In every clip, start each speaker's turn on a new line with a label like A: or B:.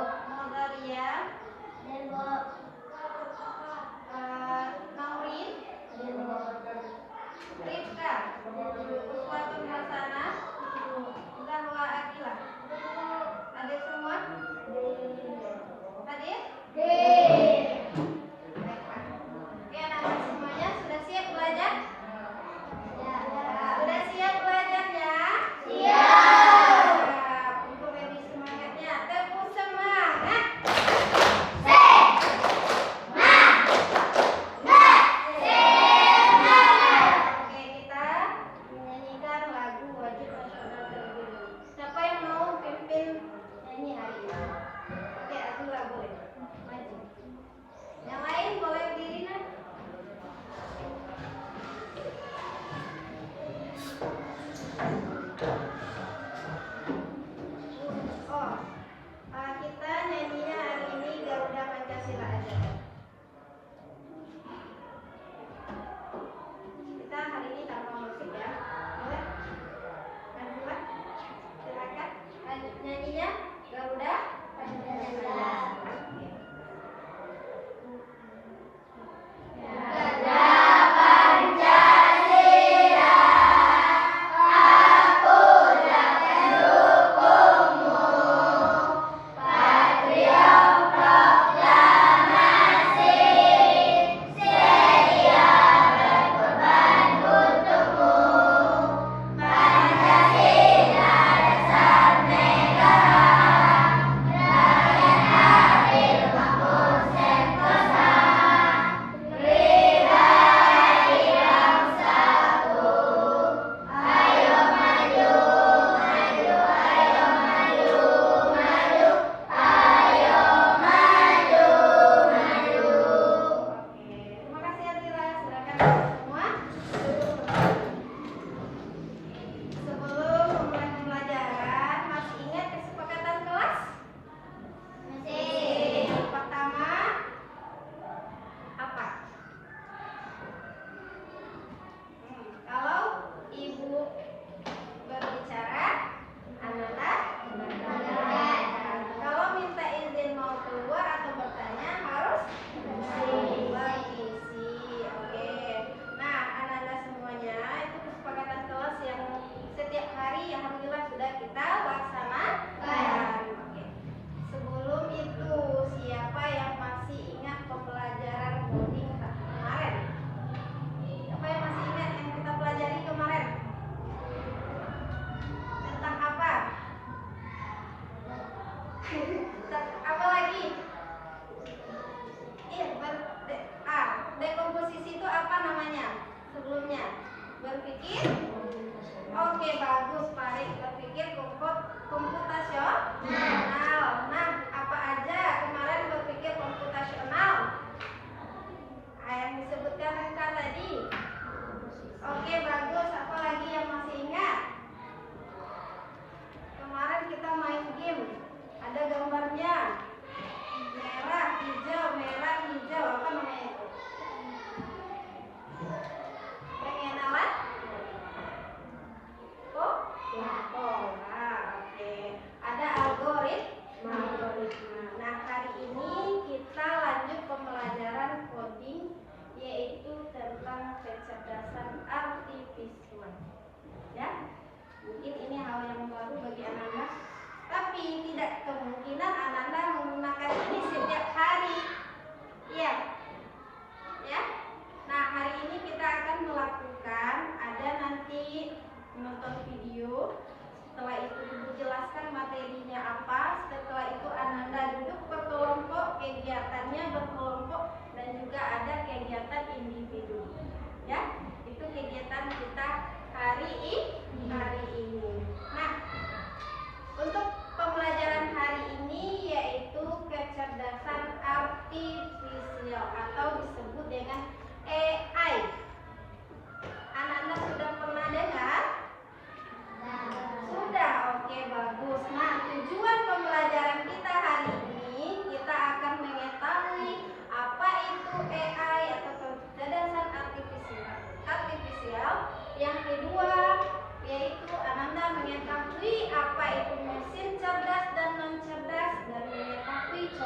A: Mogalia, Naurin, Rifka, Uswatun Hasanah, Zahwa Akila. Hadir semua? Hadir? Oke, anak-anak semuanya sudah siap belajar? Sudah siap belajarnya? Siap. Untuk lebih semangatnya, tepuk semangat.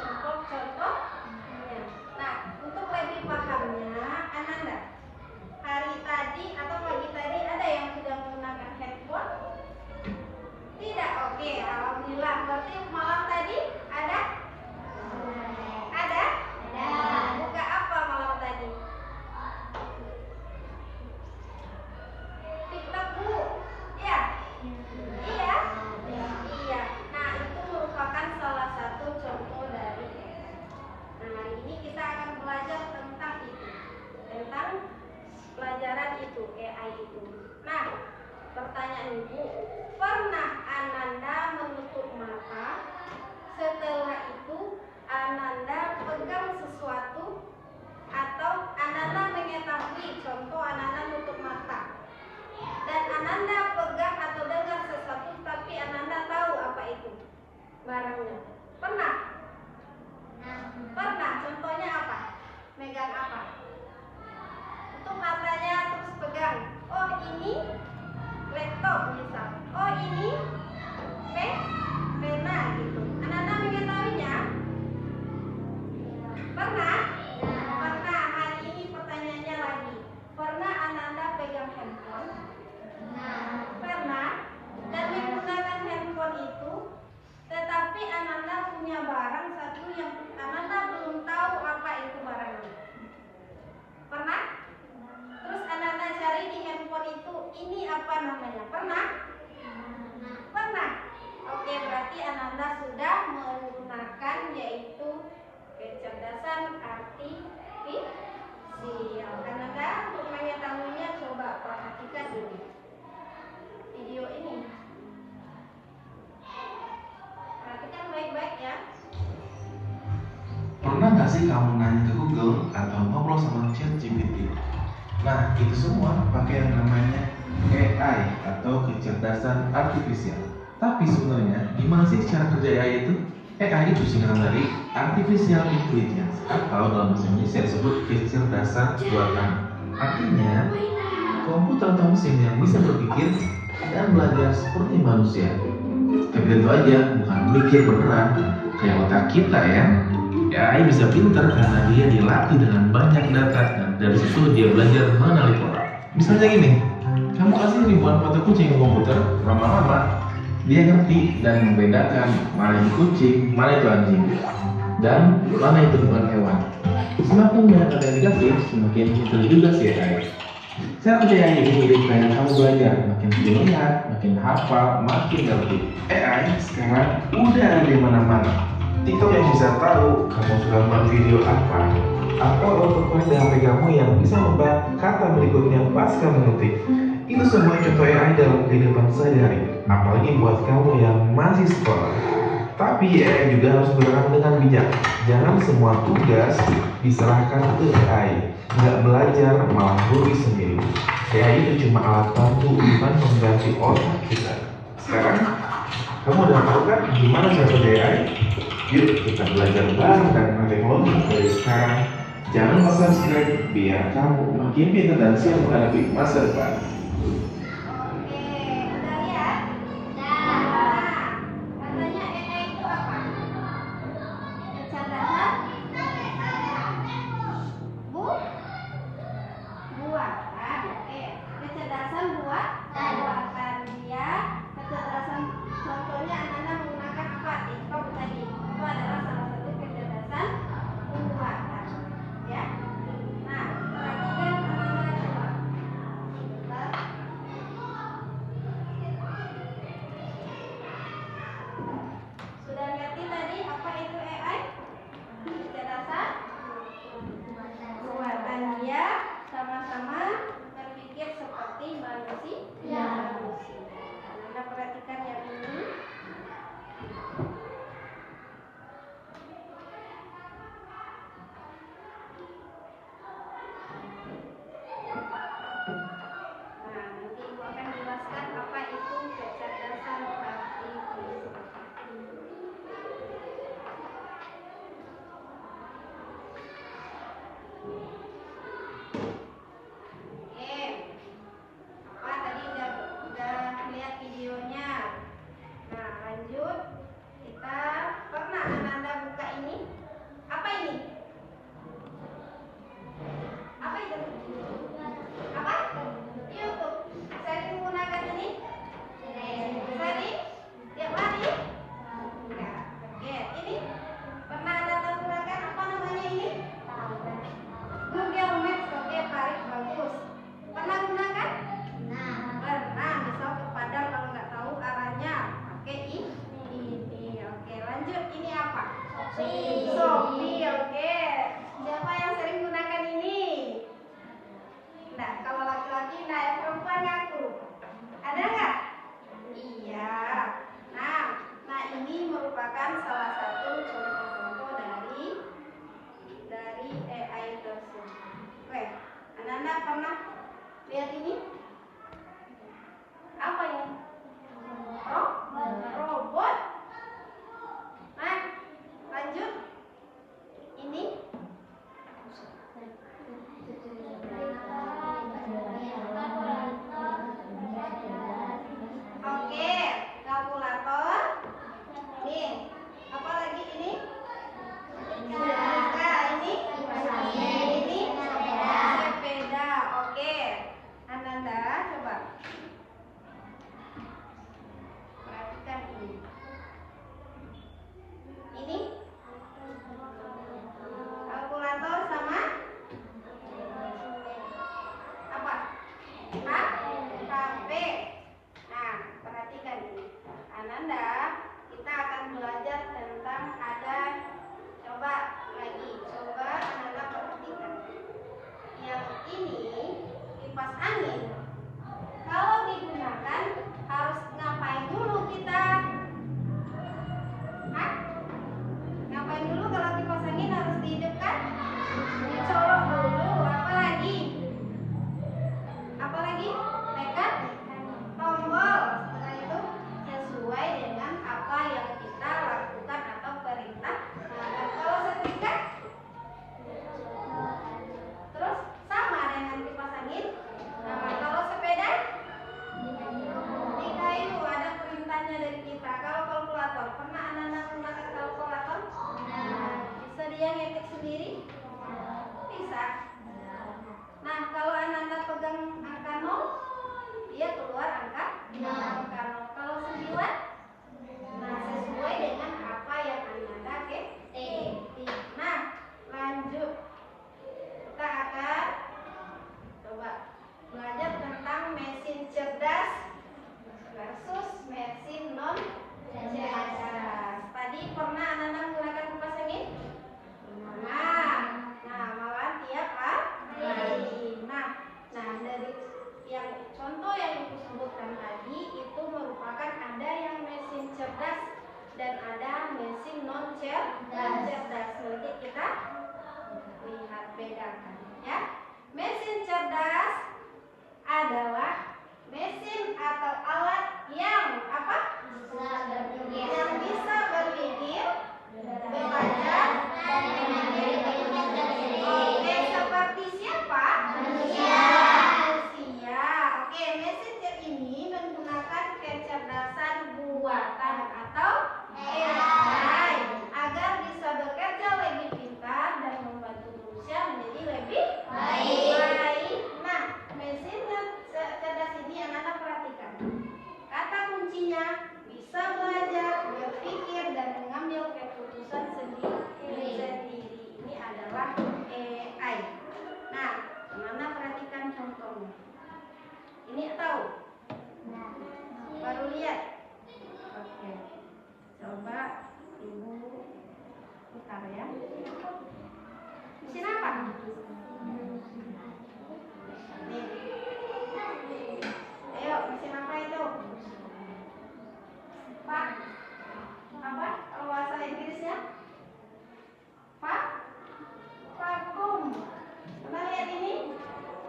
A: contohnya. Nah, untuk lebih pahamnya, Ananda, hari tadi atau pagi tadi ada yang sudah menggunakan handphone? Tidak. Oke, alhamdulillah. Berarti malam tadi ada? Ada? Buka apa malam tadi? TikTok Bu. Ya? Iya? Iya. Nah, itu merupakan salah satu contoh dari AI. Nah, hari ini kita akan belajar tentang itu. Tentang pelajaran itu, AI itu. Nah, pertanyaan Ibu, pernah Ananda menutup mata, setelah itu Ananda pegang sesuatu, atau Ananda mengetahui, contoh Ananda nutup mata dan Ananda pegang atau dengar sesuatu tapi Ananda tahu apa itu barangnya? Pernah? Pernah. Contohnya apa? Megang apa? Tutup matanya terus pegang. Oh, ini laptop misal. Oh, ini pena gitu. Ananda mengetahuinya? Pernah? Pernah. Hari ini pertanyaannya lagi. Pernah Ananda pegang handphone? Pernah. Dan menggunakan handphone itu, tetapi Ananda punya barang satu yang Ananda belum tahu apa itu barangnya. Pernah? Terus Ananda cari di handphone itu, ini apa namanya? Pernah? Pernah. Oke, berarti Ananda sudah menggunakan yaitu kecerdasan artifisial. Ananda untuk mengetahuinya coba perhatikan ini video ini. Perhatikan baik-baik ya.
B: Pernah nggak sih kamu nanya ke Google atau ngobrol sama ChatGPT? Nah, itu semua pakai yang namanya AI atau kecerdasan artifisial. Tapi sebenarnya gimana sih cara kerja AI itu? AI itu singkatan dari Artificial Intelligence atau dalam bahasa Indonesia disebut kecerdasan buatan. Artinya komputer atau mesin yang bisa berpikir dan belajar seperti manusia. Tapi tentu aja bukan mikir beneran kayak otak kita ya. AI bisa pintar karena dia dilatih dengan banyak data dan dari situ dia belajar mengenali pola. Misalnya gini, kamu kasih ribuan foto kucing ke komputer, lama-lama dia ngerti dan membedakan mana itu kucing, mana itu anjing, dan mana itu bukan hewan. Semakin banyak data yang dikasih, semakin pintar juga si AI. Saya percaya ini mirip kayak kamu belajar, makin melihat, makin hafal, makin ngerti. AI sekarang udah ada di mana-mana. TikTok yang bisa tahu kamu suka nonton video apa, atau autocorrect di HP kamu yang bisa membuat kata berikutnya pas kamu ngetik. Itu semua contoh AI dalam kehidupan sehari-hari, apalagi buat kamu yang masih sekolah. Tapi AI juga harus berperan dengan bijak. Jangan semua tugas diserahkan ke AI. Nggak belajar malah rugi sendiri. AI itu cuma alat bantu, bukan mengganti otak kita. Sekarang, kamu udah tahu kan gimana cara kerja AI? Yuk kita belajar bareng dan teknologi dari sekarang. Jangan lupa subscribe biar kamu makin pintar dan siap menghadapi masa depan.
A: Oke, udah lihat? Nah, katanya AI itu apa? Kecerdasan buatan. Oke, kecerdasan buatan dia. Kecerdasan contohnya Ananda menggunakan apa? TikTok tadi. Itu adalah salah satu kecerdasan buatan. Ya. Nah, perhatikan Ananda coba. Sebentar. Shopee, oke. Siapa yang sering gunakan ini? Nah, kalau laki-laki, nah yang perempuan ngaku. Ada nggak? Iya. Nah ini merupakan salah satu contoh-contoh dari AI tersebut. Oke, anak-anak pernah lihat ini? Apa ini? Robot. Nah, lanjut. Ini oke, kalkulator. Nih, apa lagi ini? Nah, ini sepeda. Oke. Ananda, coba perhatikan ini. Ini kalkulator sama apa? HP. Nah, perhatikan ini. Ananda, kita akan belajar tentang ada. Coba Ananda perhatikan. Yang ini kipas angin. Kalau digunakan harus ngapain dulu kita? Ngapain dulu kalau kipas angin harus dihidupkan? Dicolok dulu. Apalagi? Tekan tombol. Setelah itu sesuai dengan apa yang kita lakukan atau perintah. Nah, dan kalau setrika, terus sama dengan kipas angin. Nah, kalau sepeda di kayu ada perintahnya dari kita. Kalau kalkulator, pernah anak-anak menggunakan kalkulator? Bisa dia ngetik sendiri? Bisa. Nah, kalau anak-anak pegang angka 0, dia keluar angka 0. Kalau 9, nah sesuai dengan apa yang anak-anak ketik. Nah, lanjut. Kita akan coba belajar tentang mesin cerdas versus mesin non cerdas. Tadi pernah anak-anak menggunakan kipas angin? Nah, malah tiap hari. Nah, dari yang contoh yang ibu sebutkan tadi itu merupakan ada yang mesin cerdas dan ada mesin non cerdas. Nanti kita lihat bedakan ya. Mesin cerdas adalah mesin atau alat yang apa? Yang bisa berpikir, belajar, dan memahami. Oke, seperti siapa? Manusia. Oke, mesin ini menggunakan kecerdasan buatan atau AI agar bisa bekerja lebih pintar dan membantu manusia menjadi lebih baik. Nah, mesin cerdas ini anak-anak perhatikan. Kata kuncinya bisa belajar, berpikir, dan mengambil keputusan sendiri. Ini adalah AI. Nah, anak-anak perhatikan contohnya. Ini tahu? Baru lihat? Oke. Coba ibu putar ya. Mesin apa? Nih. Ayo, mesin apa itu? Pak? Apa? Kalau bahasa Inggrisnya? Vakum. Pernah lihat ini?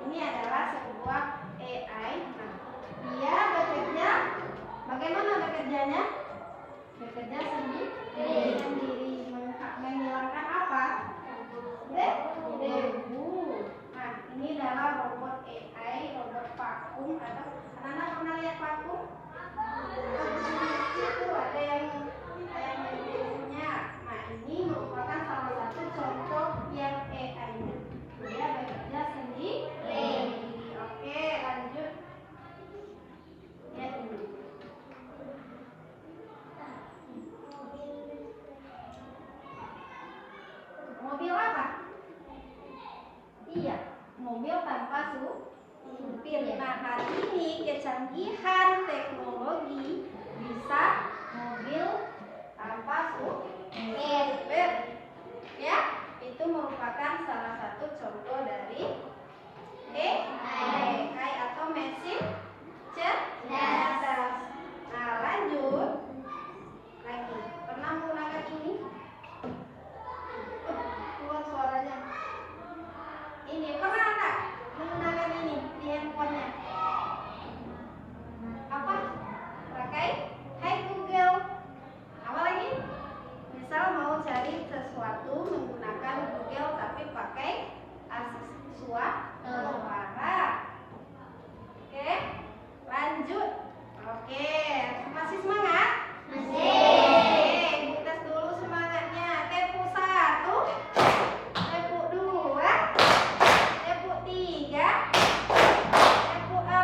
A: Ini adalah sebuah AI. Nah, dia bekerja. Bagaimana bekerjanya? Bekerja sendiri. Menghilangkan apa? Debu. Nah, ini adalah robot AI, robot vakum. Atau anak-anak pernah lihat vakum? Itu ada yang debunya. Nah, ini merupakan salah satu contoh yang AI-nya. Dia bekerja sendiri. Oke, lanjut. Lihat ini. Mobil apa? Iya, mobil tanpa supir. Nah, hari ini kecanggihan teknologi bisa mobil tanpa supir. merupakan salah satu contoh dari AI atau mesin cerdas. Nah, lanjut lagi. Pernah menggunakan ini? Keluar suaranya. Ini pernah nggak menggunakan ini di handphonenya? Apa? Pakai Hai Google. Apa lagi? Misal mau cari sesuatu menggunakan Google tapi pakai asisten suara. Oke, lanjut. Oke, masih semangat? Masih. Oke, tes dulu semangatnya. Tepu 1, tepu 2, tepu 3, tepu 4,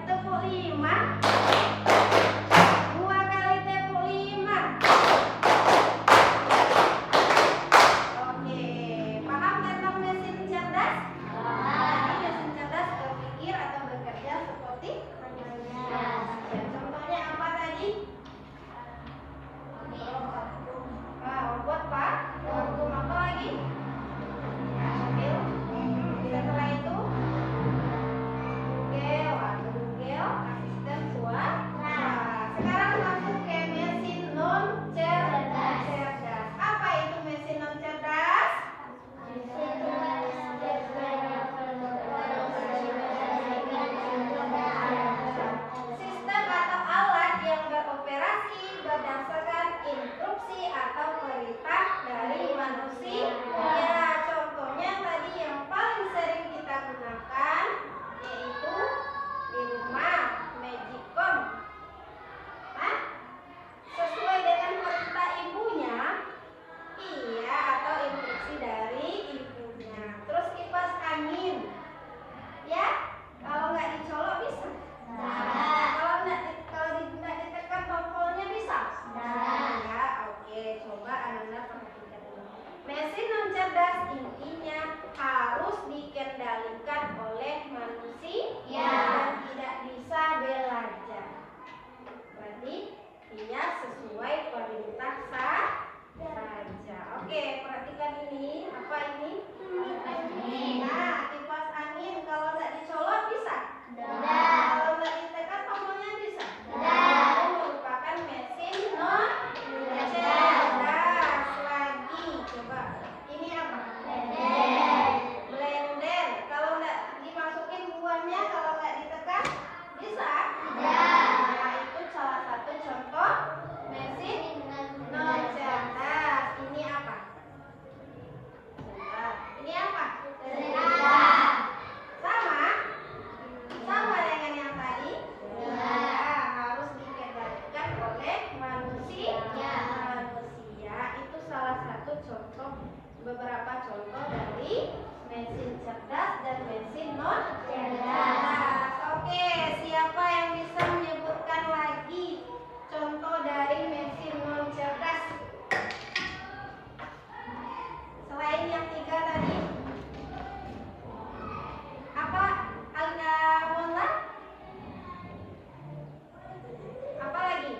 A: tepu 5. 2 kali tepu 5. Oke, paham tentang mesin cerdas? Jadi mesin cerdas berpikir atau bekerja seperti manusia. Contohnya apa tadi? Robot Pak. Robot apa lagi? Mobil. Setelah itu Google, asisten suara. Sekarang masuk ke mesin non cerdas. Apa itu mesin non cerdas? Sistem atau alat yang beroperasi berdasarkan instruksi atau perintah dari manusia. Contohnya tadi yang paling sering kita gunakan yaitu di rumah, Magicom. Sesuai dengan perintah ibunya, iya, atau instruksi dari ibunya. Terus kipas angin, ya, kalau nggak dicolok bisa. Kalau tidak ditekan tombolnya bisa. Ya, oke. Coba Anda perhatikan dulu. Mesin non cerdas intinya harus dikendalikan oleh manusia dan tidak bisa belajar. Berarti dia sesuai perintah saja. Oke, perhatikan ini. Apa ini? Nah, kipas angin kalau nggak dicolok bisa? Kalau nggak ditekan tombolnya bisa? Itu merupakan mesin non cerdas. Lagi, coba. Ini apa? Blender. Kalau nggak dimasukin buahnya, kalau nggak ditekan bisa? Nah, itu salah satu contoh mesin non cerdas. Ini apa? Ini apa? Sama dengan yang tadi. Harus dikendalikan oleh manusia. Itu salah satu contoh, beberapa contoh dari mesin cerdas dan mesin non cerdas. Oke, siapa yang bisa menyebutkan lagi contoh dari mesin non cerdas selain yang 3 tadi? Apa? Mona? Apa lagi?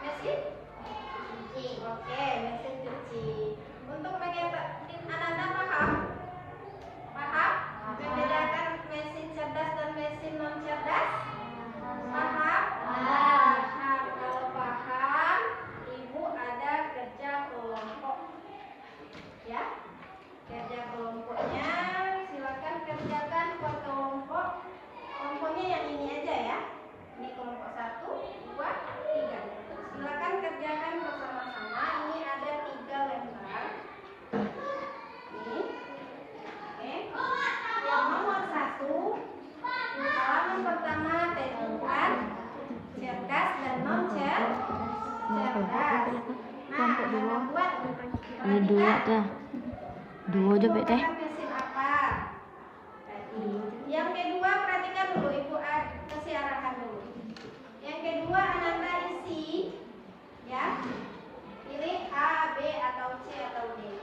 A: Mesin? Oke, mesin cuci. Untuk Ananda paham? Membedakan mesin cerdas dan mesin non cerdas? Paham? Nah, kalau paham, Ibu ada kerja kelompok. Ya, kerja kelompoknya silakan kerjakan per kelompok. Kelompoknya yang ini aja ya. Ini kelompok 1, 2, 3. Silakan kerjakan bersama-sama. Ini ada 3 lembar. Ini. Oke. Yang nomor 1, halaman pertama tentukan cerdas dan non cerdas. Nah, buat
C: Ini dua dah. Dua aja bet teh.
A: mesin apa? Yang kedua, perhatikan dulu, Ibu kasih arahan dulu. Yang kedua, Ananda isi, ya. Pilih A, B, atau C, atau D.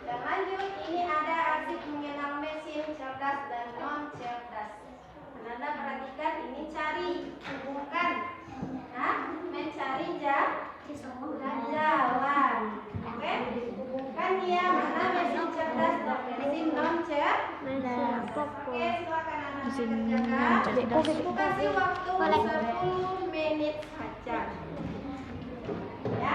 A: Dan lanjut, ini ada arsip mengenal mesin cerdas dan non cerdas. Ananda perhatikan, ini cari, hubungkan. Mencari kasih waktu 10 menit saja. Ya.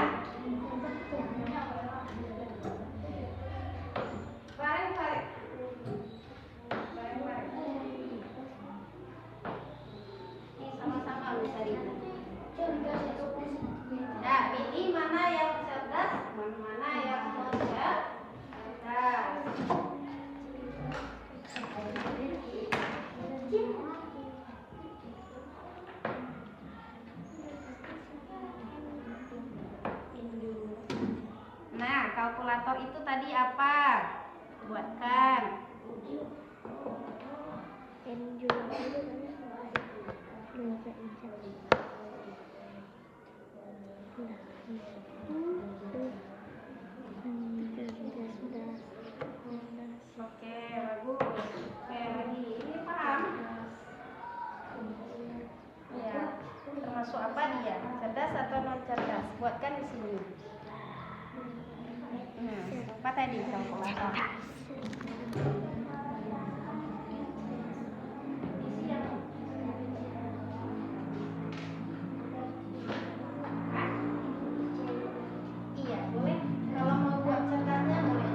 A: Bareng-bareng. Ini sama-sama bisa dibuat. Nah, pilih mana yang cerdas, mana yang mau cerdas. Nah, kalkulator itu tadi apa? Buatkan. Oke, bagus. Oke, lagi. Ini paham? Ya. Termasuk apa dia? Cerdas atau non cerdas? Buatkan di sini. Apa tadi kalkulator? Iya, boleh. Kalau mau buat cerdasnya boleh.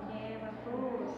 A: Oke, bagus.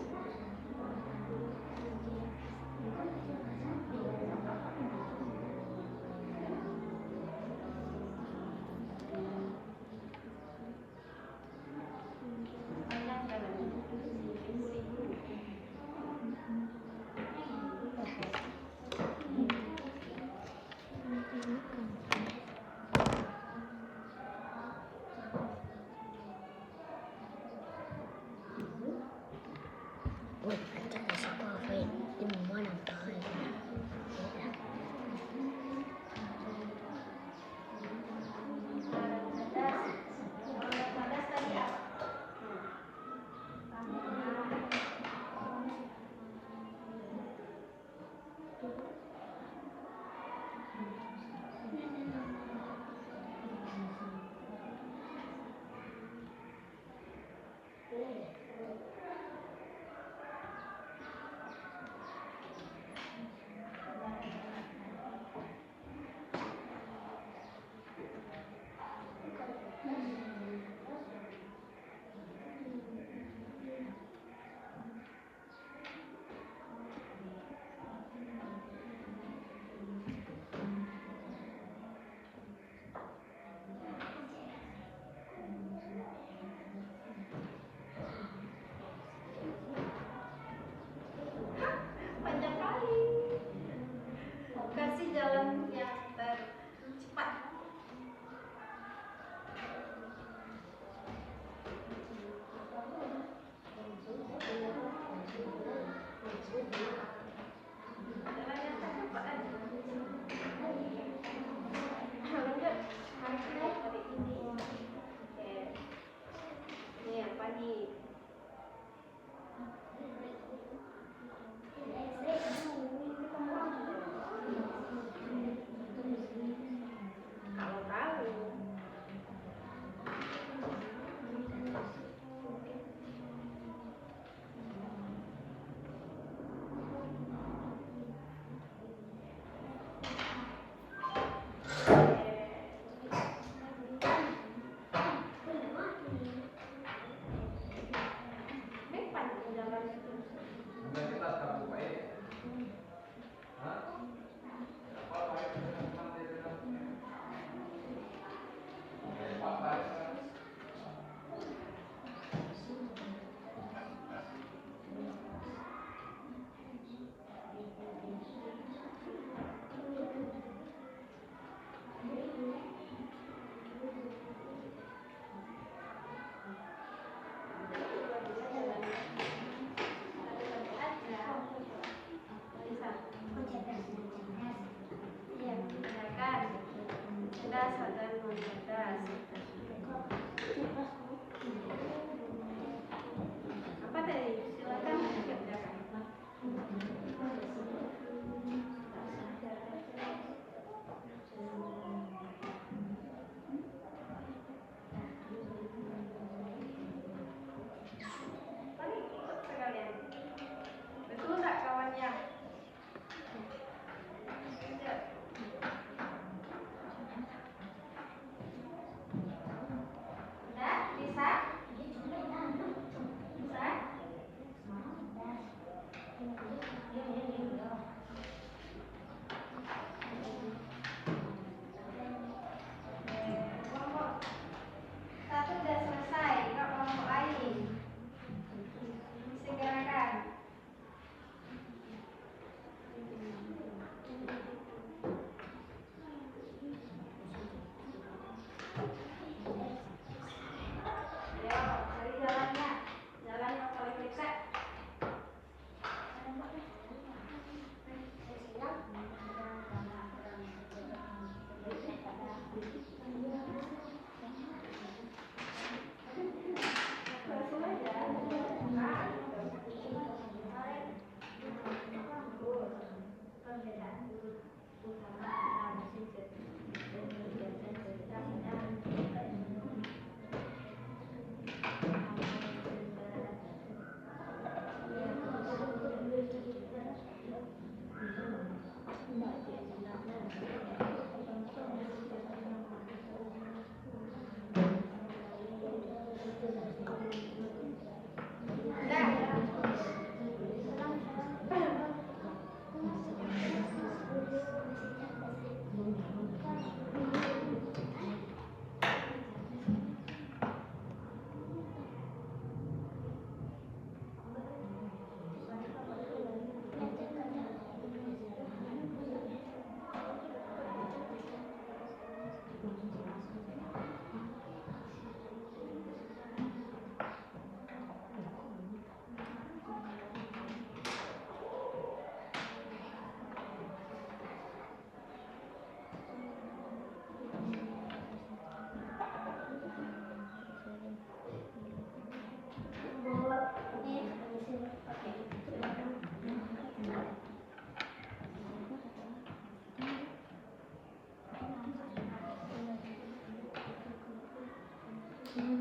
C: Aku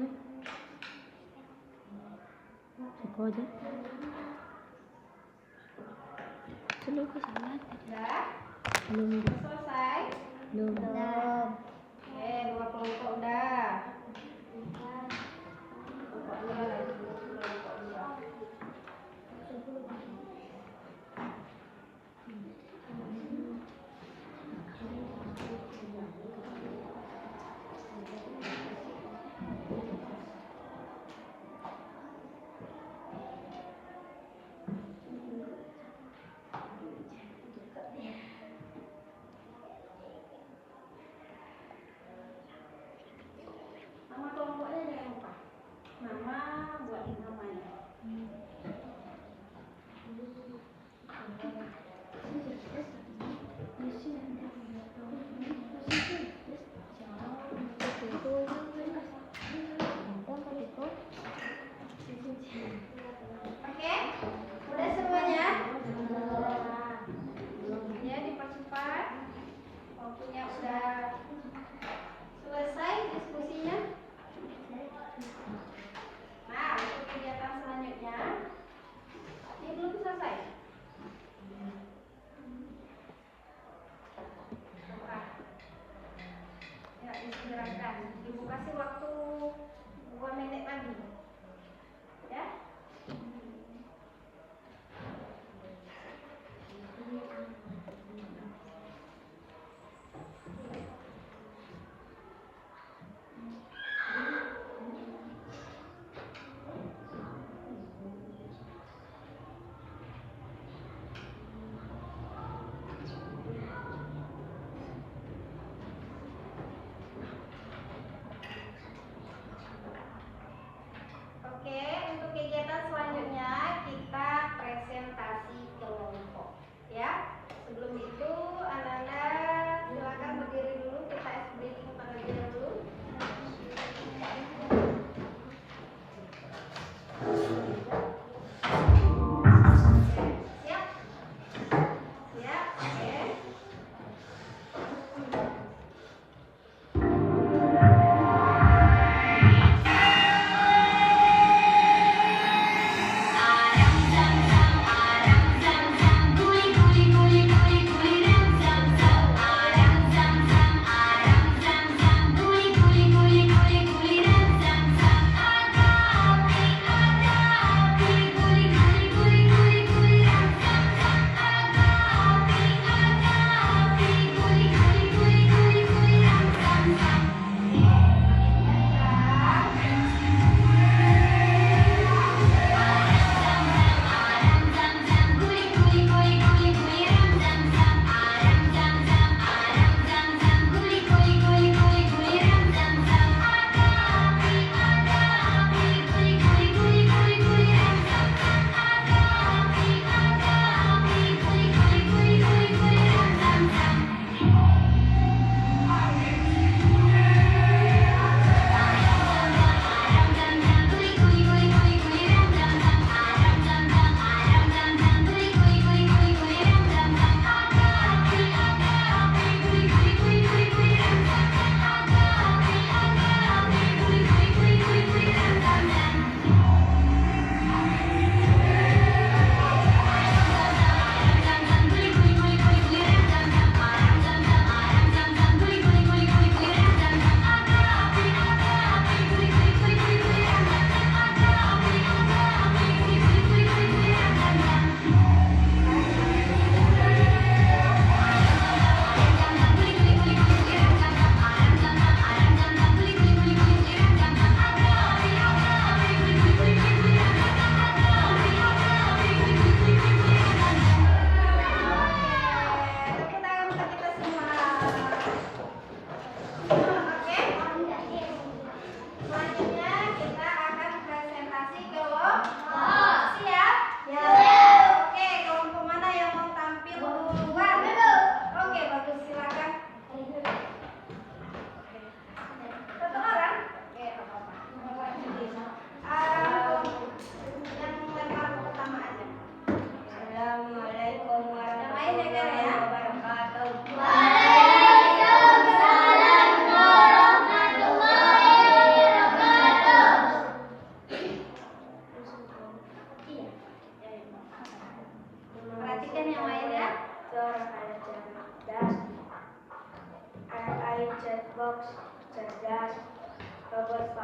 C: aja. Sudah aku salat.
A: Udah?
C: Belum.
A: Udah selesai?
C: Belum.
A: Oke, 2 kelompok udah. Kelompok 2 lagi. Kelompok 2. Nama kelompoknya jangan lupa. Nama, buatin namanya. Oke? Udah semuanya? Ya, dipercepat. Waktunya udah selesai diskusinya. Nah, untuk kegiatan selanjutnya, ini belum selesai. Apa? Ya, disegerakan. Ibu kasih waktu 2 menit lagi. Ya?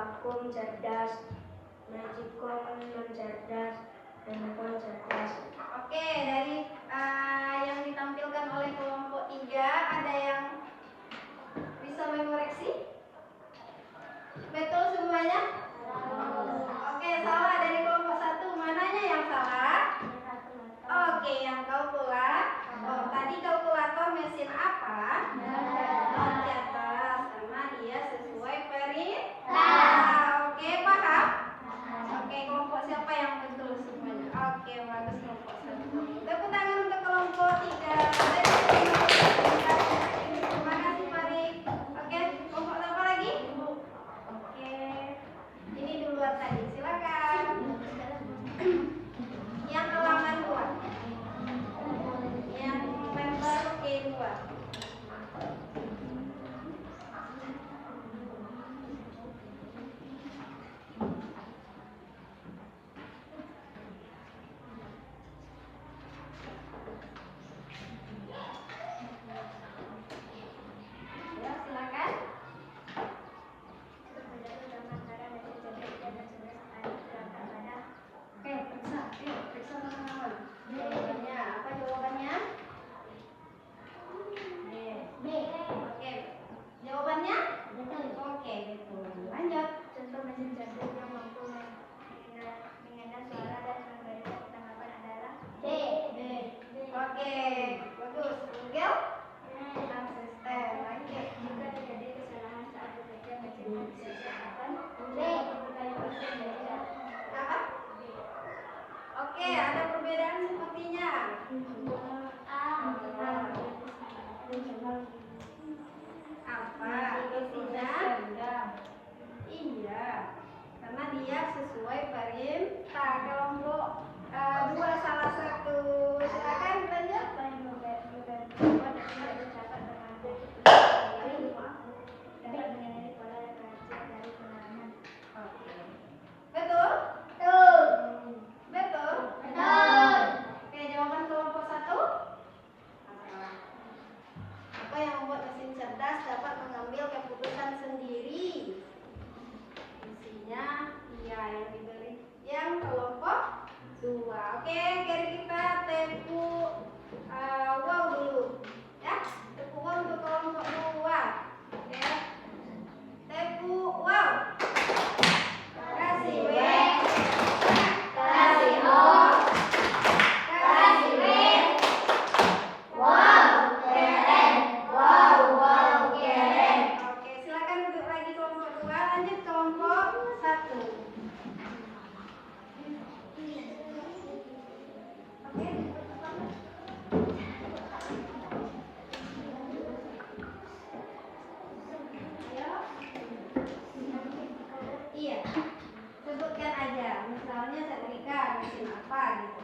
A: vakum cerdas, magicom non-cerdas, handphone cerdas. Oke, dari yang ditampilkan oleh kelompok 3 ada yang bisa mengoreksi? Betul semuanya? Oke, salah dari kelompok 1. Mananya yang salah? Oke, yang kalkulator. Oh, tadi kalkulator mesin apa? Non-cerdas, karena dia sesuai perintah. Oke, paham? Oke, kelompok siapa yang betul semuanya? Oke, bagus kelompok 1. Tepuk tangan untuk kelompok 3. Terima kasih, Farid. Oke, kelompok apa lagi? Oke, ini duluan tadi. Silakan. Yang halaman 2. Yang member K2. Ya, silakan. Oke, periksa teman-teman. Jawabannya apa jawabannya? B. Oke. Jawabannya? Betul. Oke, betul. Lanjut.
D: Contoh mesin cerdas yang mampu mengenal suara dan memberikan tanggapan adalah
A: D. Oke, bagus. Google Assistant. Lanjut.
D: jika terjadi kesalahan saat bekerja mesin disesuaikan
A: B.
D: berbeda.
A: Apa? Oke, ada perbedaan sepertinya. Apa? Isinya? Iya, karena dia sesuai perintah. Kelompok 2 salah satu. Silakan lanjut.
D: Dapat mengenali pola reaksi dari penanganan.
A: Oke. Betul? Betul? Oke, jawaban kelompok 1. Apa yang membuat mesin cerdas dapat mengambil keputusan sendiri? Isinya iya yang diberi. Yang kelompok 2. Oke, kiri kita tepuk wow dulu. Ya, tepuk wow untuk kelompok 2. Oke. Tepuk wow. Kasih W. Kasih O. Kasih W. Wow, keren. Wow, keren. Oke, silakan duduk lagi kelompok 2. Lanjut kelompok 1. Oke. Ayo. Iya. Sebutkan aja. Misalnya setrika mesin apa gitu.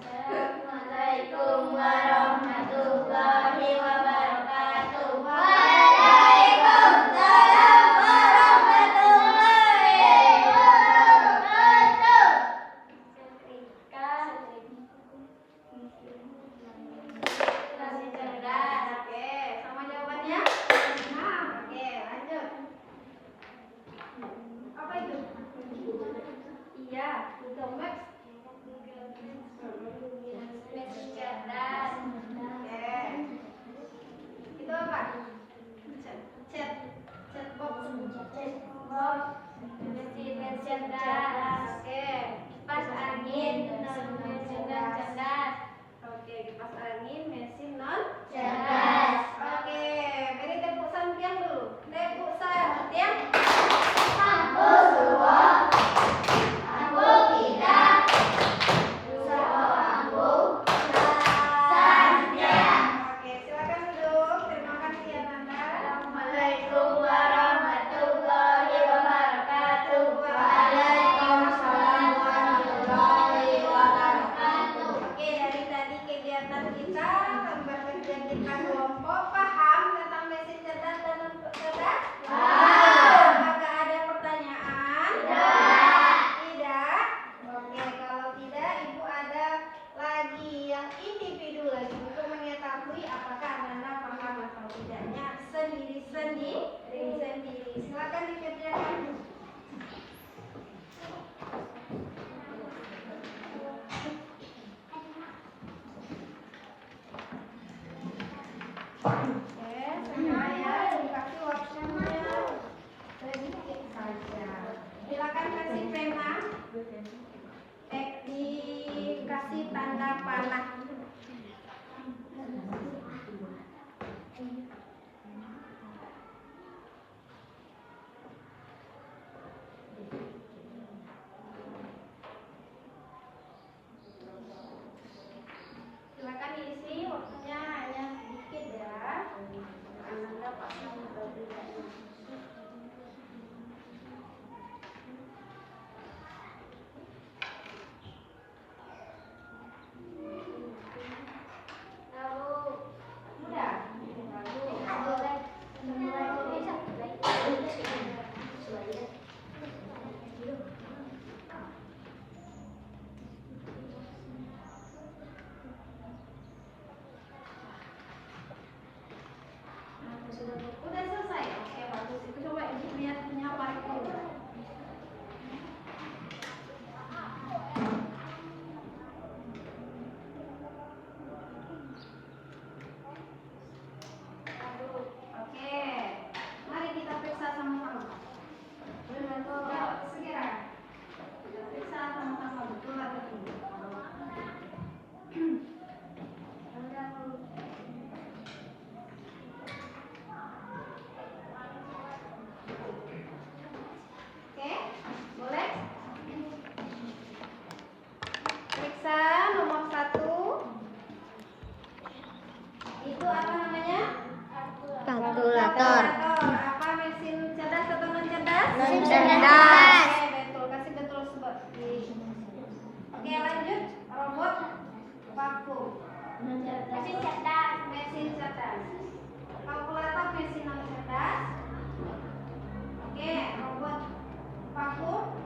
D: Assalamualaikum warahmatullahi wabarakatuh.
A: Waalaikumsalam warahmatullahi wabarakatuh. Mesin cerdas. Oke, sama jawabannya? Oke, lanjut. Apa itu? Iya, Google Maps. Mesin cerdas. Oke. Itu apa? Chatbox.
D: Mesin cerdas.
A: Oke.
D: Kipas angin mesin cerdas.
A: Oke, kipas angin mesin non
D: Cerdas.
A: Oke, beri tepuk sampian dulu. Tepuk sampian. Oke, silakan duduk. Terima kasih ya Nanda.
D: Assalamualaikum warahmatullahi wabarakatuh.
A: Waalaikumsalam silakan kasih pena. Dikasih tanda panah. Silakan diisi, waktunya hanya sedikit ya. Anda pasti berbeda. Udah selesai? Oke, bagus. Itu coba ibu lihat punya parku. Oke, mari kita periksa sama-sama. Segera. Kita periksa sama-sama betul atau tidak. Oke, boleh? Periksa nomor 1. Itu apa namanya?
C: Kalkulator.
A: Apa mesin cerdas atau non cerdas?
C: Non cerdas.
A: Oke, betul. Kasih betul seperti. Oke, lanjut. Robot vakum.
D: Mesin cerdas.
A: Mesin cerdas. Kalkulator mesin non cerdas. Oke, robot vakum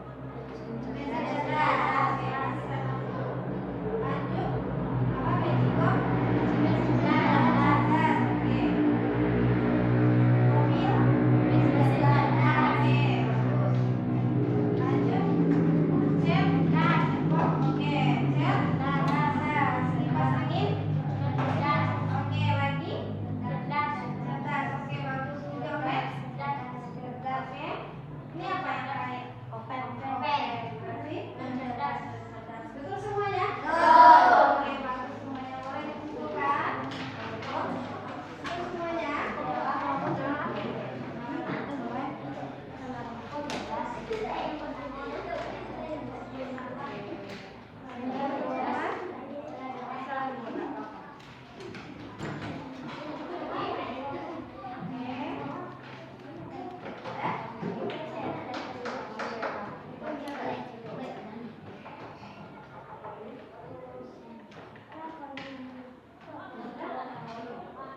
A: mesin cerdas. Oke, kasih tanda. Lanjut. Apa Mexico? Mesin cerdas. Oke. Mobil mesin cerdas. Oke, bagus. Lanjut. Cerdas. Oke, cerdas. Kipas angin. Oke, lagi. Cerdas. Oke, bagus juga, Max. Cerdas, ya. Ini apa yang terakhir? Oke, berarti cerdas. Betul semuanya? Oke, bagus semuanya. Boleh ditentukan? Betul semuanya?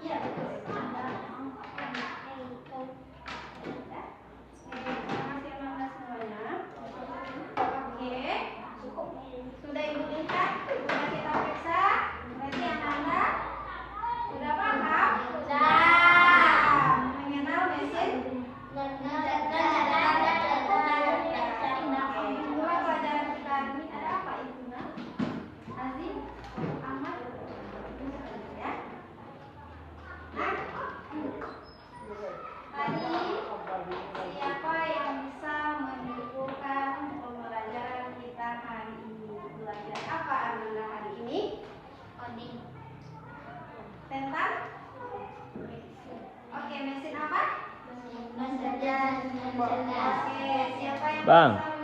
A: Iya, betul. Terima kasih anak-anak semuanya. Oke, sudah ibu lihat, sudah kita periksa. Berarti anak-anak sudah paham? Sudah. Mengenal mesin? Itulah pelajaran kita hari ini. Ada apa itu, Nak? Azim, Ahmad, ya. Nah, tadi siapa yang bisa menyimpulkan pembelajaran kita hari ini? Belajar apa anak hari ini? Tentang? Oke, mesin apa? Oke, siapa yang
E: Bang.
A: bisa